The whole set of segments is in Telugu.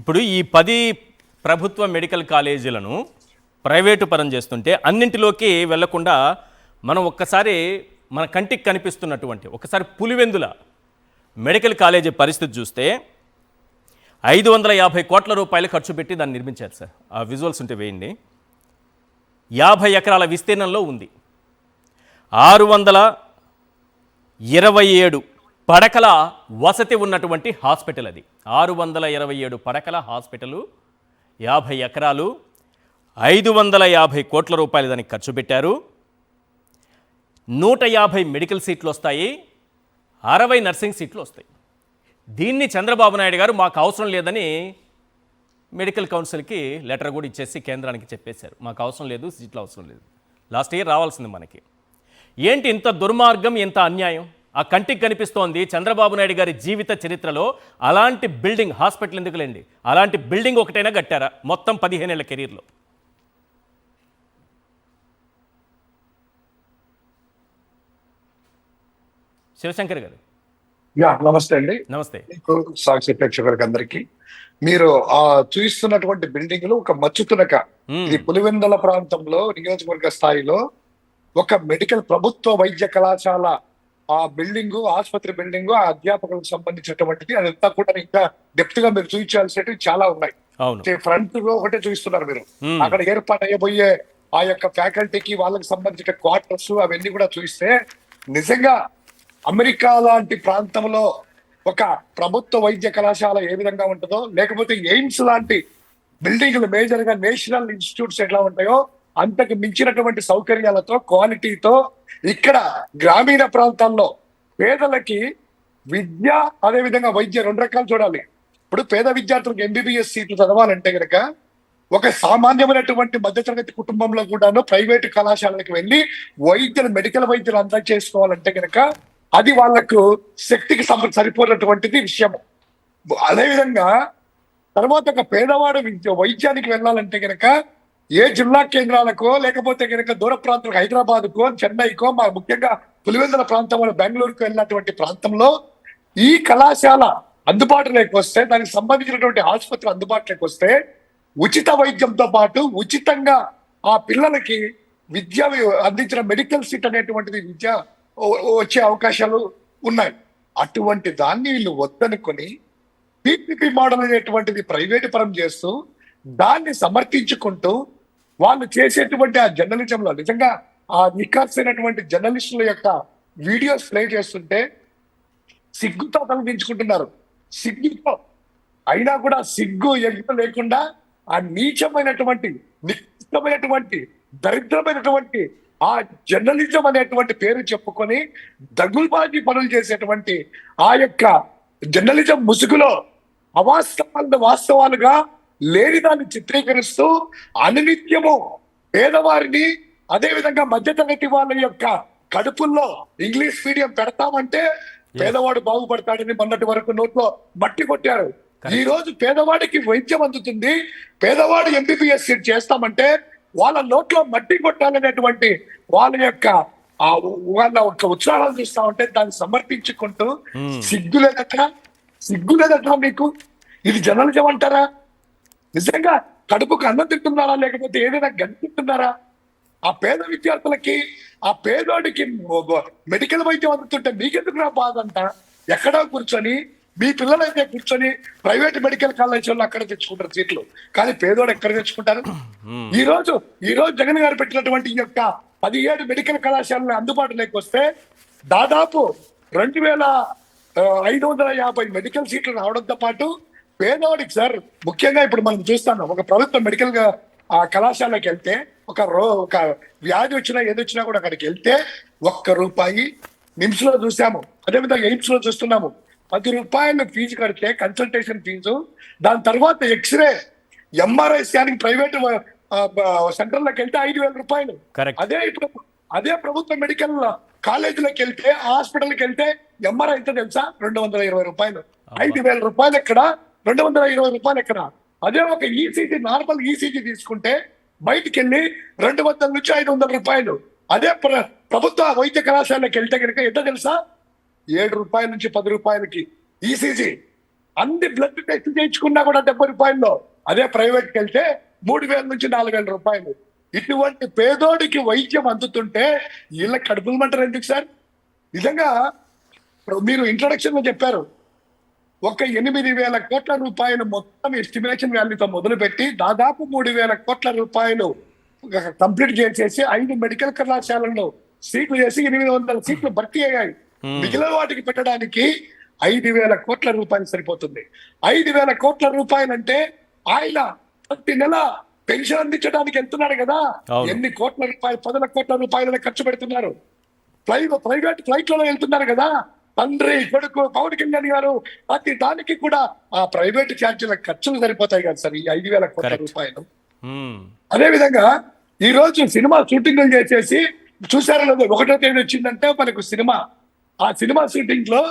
ఇప్పుడు ఈ 10 ప్రభుత్వ మెడికల్ కాలేజీలను ప్రైవేటు పరం చేస్తుంటే అన్నింటిలోకి వెళ్లకుండా మనం ఒక్కసారి మన కంటికి కనిపిస్తున్నటువంటి ఒకసారి పులివెందుల మెడికల్ కాలేజీ పరిస్థితి చూస్తే 550 కోట్ల రూపాయలు ఖర్చు పెట్టి దాన్ని నిర్మించారు సార్. ఆ విజువల్స్ ఉంటే వేయండి. 50 ఎకరాల విస్తీర్ణంలో ఉంది. 627 పడకల వసతి ఉన్నటువంటి హాస్పిటల్ అది. 627 పడకల హాస్పిటలు, 50 ఎకరాలు, 550 కోట్ల రూపాయలు దానికి ఖర్చు పెట్టారు. 150 మెడికల్ సీట్లు వస్తాయి, 60 నర్సింగ్ సీట్లు వస్తాయి. దీన్ని చంద్రబాబు నాయుడు గారు మాకు అవసరం లేదని మెడికల్ కౌన్సిల్కి లెటర్ కూడా ఇచ్చేసి కేంద్రానికి చెప్పేశారు. మాకు అవసరం లేదు, సీట్లు అవసరం లేదు. లాస్ట్ ఇయర్ రావాల్సింది మనకి. ఏంటి ఇంత దుర్మార్గం, ఇంత అన్యాయం? ఆ కంటికి కనిపిస్తోంది చంద్రబాబు నాయుడు గారి జీవిత చరిత్రలో అలాంటి బిల్డింగ్, హాస్పిటల్ ఎందుకులేండి, అలాంటి బిల్డింగ్ ఒకటైనా కట్టారా మొత్తం 15 ఏళ్ల కెరీర్లో? శివశంకర్ గారు నమస్తే అండి. నమస్తే. సాక్షి ప్రేక్షకులకి అందరికి, మీరు చూస్తున్నటువంటి బిల్డింగ్లు ఒక మచ్చుతునక, ఇది పులివెందుల ప్రాంతంలో నియోజకవర్గ స్థాయిలో ఒక మెడికల్ ప్రభుత్వ వైద్య కళాశాల ఆ బిల్డింగ్, ఆసుపత్రి బిల్డింగ్, ఆ అధ్యాపకులకు సంబంధించినటువంటిది. అదంతా కూడా ఇంకా డెప్త్ గా మీరు చూపించాల్సినవి చాలా ఉన్నాయి. ఫ్రంట్ లో ఒకటే చూస్తున్నారు మీరు, అక్కడ ఏర్పాటు అయ్యబోయే ఆ యొక్క ఫ్యాకల్టీకి వాళ్ళకి సంబంధించిన క్వార్టర్స్ అవన్నీ కూడా చూస్తే నిజంగా అమెరికా లాంటి ప్రాంతంలో ఒక ప్రభుత్వ వైద్య కళాశాల ఏ విధంగా ఉంటుందో, లేకపోతే ఎయిమ్స్ లాంటి బిల్డింగ్లు మేజర్ గా నేషనల్ ఇన్స్టిట్యూట్స్ ఎట్లా ఉంటాయో అంతకు మించినటువంటి సౌకర్యాలతో, క్వాలిటీతో ఇక్కడ గ్రామీణ ప్రాంతాల్లో పేదలకి విద్య, అదే విధంగా వైద్య రెండు రకాలు చూడాలి. ఇప్పుడు పేద విద్యార్థులకు MBBS సీట్లు చదవాలంటే కనుక ఒక సామాన్యమైనటువంటి మధ్యతరగతి కుటుంబంలో కూడాను ప్రైవేటు కళాశాలలకు వెళ్ళి మెడికల్ వైద్యులు అంతా చేసుకోవాలంటే కనుక అది వాళ్లకు శక్తికి సరిపోయినటువంటిది విషయం. అదేవిధంగా తర్వాత ఒక పేదవాడు వైద్యానికి వెళ్ళాలంటే కనుక ఏ జిల్లా కేంద్రాలకో, లేకపోతే కనుక దూర ప్రాంతాలకు హైదరాబాద్కో, చెన్నైకో, ముఖ్యంగా పులివెందుల ప్రాంతంలో బెంగళూరుకు వెళ్ళినటువంటి ప్రాంతంలో ఈ కళాశాల అందుబాటులోకి వస్తే, దానికి సంబంధించినటువంటి ఆసుపత్రి అందుబాటులోకి వస్తే ఉచిత వైద్యంతో పాటు ఉచితంగా ఆ పిల్లలకి విద్య అందించిన మెడికల్ సీట్ అనేటువంటిది విద్య వచ్చే అవకాశాలు ఉన్నాయి. అటువంటి దాన్ని వీళ్ళు వద్దనుకొని PPP మోడల్ అనేటువంటిది ప్రైవేటు పరం చేస్తూ దాన్ని సమర్థించుకుంటూ వాళ్ళు చేసేటువంటి ఆ జర్నలిజంలో నిజంగా ఆ నిఖార్సైనటువంటి జర్నలిస్టుల యొక్క వీడియోస్ ప్లే చేస్తుంటే సిగ్గుతో తలదించుకుంటున్నారు. సిగ్గుతో అయినా కూడా సిగ్గు ఎగ్గు లేకుండా ఆ నీచమైనటువంటి, నికృష్టమైనటువంటి, దరిద్రమైనటువంటి ఆ జర్నలిజం అనేటువంటి పేరు చెప్పుకొని దగుల్బాజీ పనులు చేసేటువంటి ఆ యొక్క జర్నలిజం ముసుగులో వాస్తవాలుగా లేని దాన్ని చిత్రీకరిస్తూ అనునిత్యము పేదవారిని, అదే విధంగా మధ్యతరగతి వాళ్ళ యొక్క కడుపుల్లో ఇంగ్లీష్ మీడియం పెడతామంటే పేదవాడు బాగుపడతాడని మొన్నటి వరకు నోట్లో మట్టి కొట్టారు. ఈ రోజు పేదవాడికి వైద్యం అందుతుంది, పేదవాడు MBBS సీట్ చేస్తామంటే వాళ్ళ నోట్లో మట్టి కొట్టాలనేటువంటి వాళ్ళ యొక్క ఉత్సాహాలు చూస్తా ఉంటే దాన్ని సమర్పించుకుంటూ సిగ్గులేదట మీకు? ఇది జర్నలిజం అంటారా? నిజంగా కడుపుకు అన్నం తింటున్నారా, లేకపోతే ఏదైనా గంట తింటున్నారా? ఆ పేద విద్యార్థులకి, ఆ పేదోడికి మెడికల్ వైద్యం అందుతుంటే మీకెందుకు నా బాధ అంట? ఎక్కడో కూర్చొని మీ పిల్లలైతే కూర్చొని ప్రైవేట్ మెడికల్ కాలేజీలో అక్కడ తెచ్చుకుంటారు సీట్లు, కానీ పేదోడు ఎక్కడ తెచ్చుకుంటారు? ఈ రోజు జగన్ గారు పెట్టినటువంటి ఈ యొక్క 17 మెడికల్ కళాశాలలు అందుబాటులోకి వస్తే దాదాపు 2550 మెడికల్ సీట్లు రావడంతో పాటు పేదవాడికి, సార్ ముఖ్యంగా ఇప్పుడు మనం చూస్తాం, ఒక ప్రభుత్వ మెడికల్ కళాశాలకి వెళ్తే ఒక వ్యాధి వచ్చినా ఏదొచ్చినా కూడా అక్కడికి వెళ్తే ₹1 నిమ్స్ లో చూసాము, అదేవిధంగా ఎయిమ్స్ లో చూస్తున్నాము, ₹10 ఫీజు కడితే కన్సల్టేషన్ ఫీజు, దాని తర్వాత ఎక్స్రే, MRI స్కానింగ్ ప్రైవేట్ సెంటర్లకు వెళ్తే ₹5,000. అదే ప్రభుత్వ మెడికల్ కాలేజీలోకి వెళ్తే, హాస్పిటల్కి వెళ్తే MRI ఎంత తెలుసా? ₹220. ₹5,000 ఎక్కడ, ₹220 ఎక్కడ? అదే ఒక ECG, నార్మల్ ECG తీసుకుంటే బయటికి వెళ్ళి ₹200 నుంచి ₹500. అదే ప్రభుత్వ వైద్య కళాశాలకు వెళ్తే కనుక ఎంత తెలుసా? ₹7 నుంచి ₹10 ECG. అన్ని బ్లడ్ టెస్ట్ చేయించుకున్నా కూడా 70 రూపాయల్లో, అదే ప్రైవేట్కి వెళ్తే 3,000 నుంచి 4,000 రూపాయలు. ఇటువంటి పేదోడికి వైద్యం అందుతుంటే వీళ్ళ కడుపులు మంటారు ఎందుకు సార్? నిజంగా ఇప్పుడు మీరు ఇంట్రొడక్షన్ లో చెప్పారు, ఒక 8,000 కోట్ల రూపాయలు మొత్తం ఎస్టిమేషన్ వాల్యూతో మొదలుపెట్టి దాదాపు 3,000 కోట్ల రూపాయలు కంప్లీట్ చేసేసి 5 మెడికల్ కళాశాలల్లో సీట్లు చేసి 800 సీట్లు భర్తీ అయ్యాయి. మిగిలిన వాటికి పెట్టడానికి 5,000 కోట్ల రూపాయలు సరిపోతుంది. 5,000 కోట్ల రూపాయలు అంటే ఆయన ప్రతి నెల పెన్షన్ అందించడానికి వెళ్తున్నాడు కదా, అవును. ఎన్ని కోట్ల రూపాయలు, 10 కోట్ల రూపాయలు ఖర్చు పెడుతున్నారు. ప్రైవేట్ ఫ్లైట్లలో వెళ్తున్నారు కదా, తండ్రి కొడుకు పవన్ కళ్యాణ్ గారు ప్రతి దానికి కూడా ఆ ప్రైవేట్ ఛార్జీల ఖర్చులు సరిపోతాయి కదా సార్ ఈ 5,000 కోట్ల Correct. రూపాయలు. మ్మ్. అదే విధంగా ఈ రోజు సినిమా షూటింగ్లు చేసేసి చూసారో లేదో, 1వ తేదీ వచ్చిందంటే మనకు సినిమా, ఆ సినిమా షూటింగ్ లో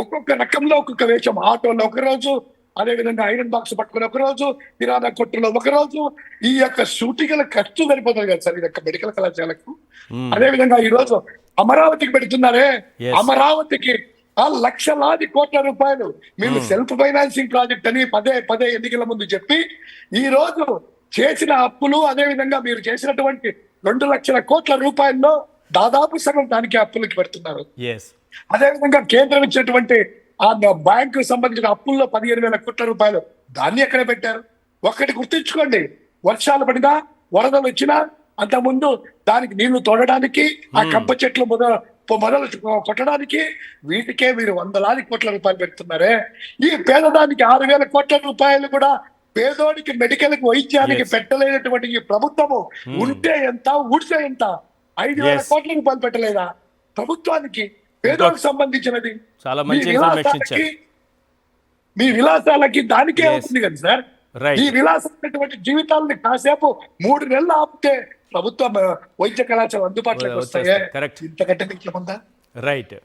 ఒక్కొక్క రకంలో ఒక్కొక్క వేషం, ఆటోలో ఒక రోజు, అదే విధంగా ఐరన్ బాక్స్ పట్టుకుని ఒక రోజు, కిరాణా కొట్టులో ఒక రోజు, ఈ యొక్క షూటింగ్ల ఖర్చు సరిపోతుంది కదా సార్ ఈ యొక్క మెడికల్ కళాశాలకు. అదే విధంగా ఈ రోజు అమరావతికి పెడుతున్నారే, Yes. అమరావతికి ఆ లక్షలాది కోట్ల రూపాయలు మీరు సెల్ఫ్ ఫైనాన్సింగ్ ప్రాజెక్ట్ అని పదే ఎన్నికల ముందు చెప్పి ఈ రోజు చేసిన అప్పులు, అదే విధంగా మీరు చేసినటువంటి 2 లక్షల కోట్ల రూపాయల్లో దాదాపు సగం దానికి అప్పులకి పెడుతున్నారు. Yes. అదే విధంగా కేంద్రం ఇచ్చినటువంటి ఆ బ్యాంకు సంబంధించిన అప్పుల్లో 15,000 కోట్ల రూపాయలు దాన్ని ఎక్కడ పెట్టారు? ఒక్కటి గుర్తుంచుకోండి, వర్షాలు పడినా వరదలు వచ్చినా అంతకుముందు దానికి నీళ్లు తోడడానికి, ఆ కంప చెట్లు మొదలు కొట్టడానికి, వీటికే మీరు 100,000 కోట్ల రూపాయలు పెడుతున్నారే. ఈ పేదదానికి 6,000 కోట్ల రూపాయలు కూడా పేదోడికి మెడికల్ వైద్యానికి Yes. పెట్టలేనటువంటి ఈ ప్రభుత్వము ఉంటే ఎంత, ఊడితే ఎంత? 5,000 Yes. కోట్ల రూపాయలు పెట్టలేదా ప్రభుత్వానికి? పేదోడికి సంబంధించినది చాలా మంచి ఇన్ఫర్మేషన్ ఇచ్చారు. మీ విలాసాలకి దానికే Yes. అవుతుంది కదా సార్. Right. ఈ విలాసమైనటువంటి జీవితాలని కాసేపు 3 నెలలు ఆపితే ప్రభుత్వ వైద్య కళాశాల అందుబాటులోకి వస్తాయే. Correct. ఇంతకంటే మీకు ఏముందా? రైట్.